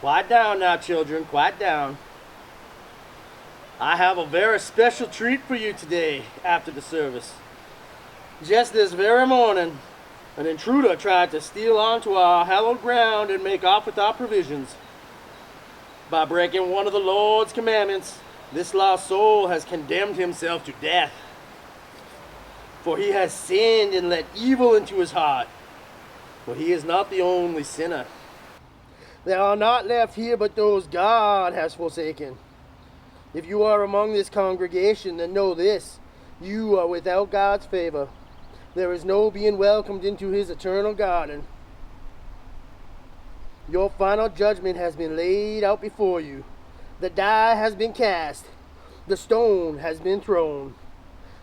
Quiet down now, children, quiet down. I have a very special treat for you today after the service. Just this very morning, an intruder tried to steal onto our hallowed ground and make off with our provisions. By breaking one of the Lord's commandments, this lost soul has condemned himself to death. For he has sinned and let evil into his heart. For he is not the only sinner. There are not left here but those God has forsaken. If you are among this congregation, then know this: you are without God's favor. There is no being welcomed into his eternal garden. Your final judgment has been laid out before you. The die has been cast. The stone has been thrown.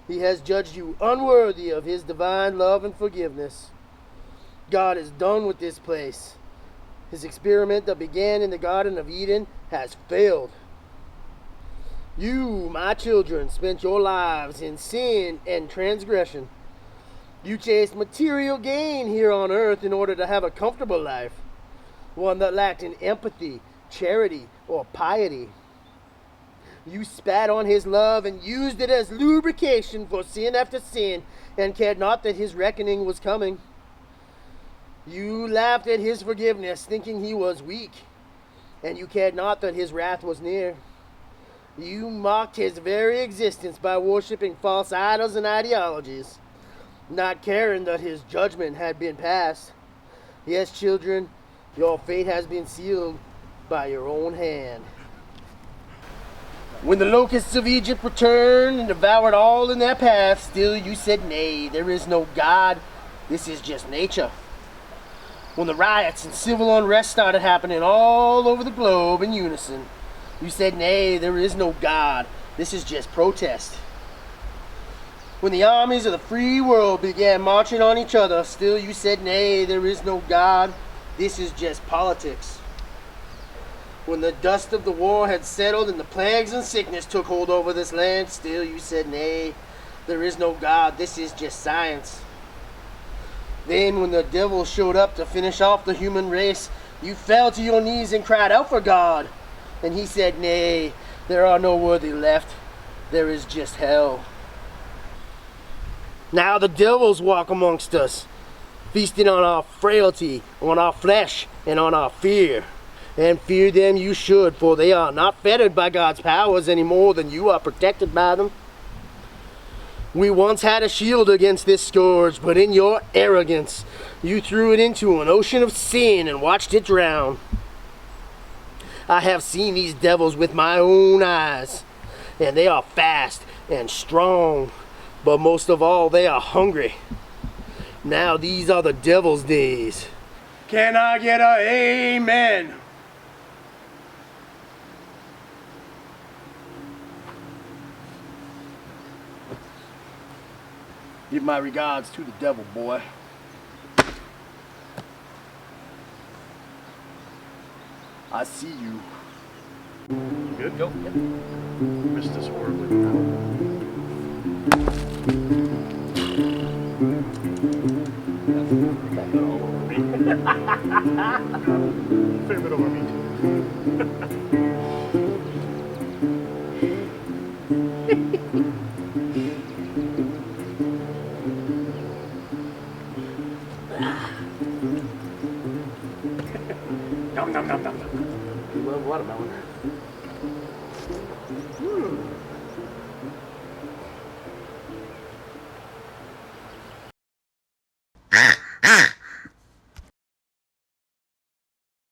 He has judged you unworthy of his divine love and forgiveness. God is done with this place. His experiment that began in the Garden of Eden has failed. You, my children, spent your lives in sin and transgression. You chased material gain here on earth in order to have a comfortable life, one that lacked in empathy, charity, or piety. You spat on his love and used it as lubrication for sin after sin, and cared not that his reckoning was coming. You laughed at his forgiveness, thinking he was weak, and you cared not that his wrath was near. You mocked his very existence by worshiping false idols and ideologies, not caring that his judgment had been passed. Yes, children, your fate has been sealed by your own hand. When the locusts of Egypt returned and devoured all in their path, still you said, nay, there is no God. This is just nature. When the riots and civil unrest started happening all over the globe in unison, you said, nay, there is no God. This is just protest. When the armies of the free world began marching on each other, still you said, nay, there is no God. This is just politics. When the dust of the war had settled and the plagues and sickness took hold over this land, still you said, nay, there is no God. This is just science. Then when the devil showed up to finish off the human race, you fell to your knees and cried out for God. And he said, nay, there are no worthy left. There is just hell. Now the devils walk amongst us, feasting on our frailty, on our flesh, and on our fear. And fear them you should, for they are not fettered by God's powers any more than you are protected by them. We once had a shield against this scourge, but in your arrogance, you threw it into an ocean of sin and watched it drown. I have seen these devils with my own eyes, and they are fast and strong, but most of all, they are hungry. Now these are the devil's days. Can I get a amen? Give my regards to the devil, boy. I see you. Good? Go. Yep. Missed this horribly now. That got all over me. Fair bit over me too. Nom nom nom nom nom. You love watermelon.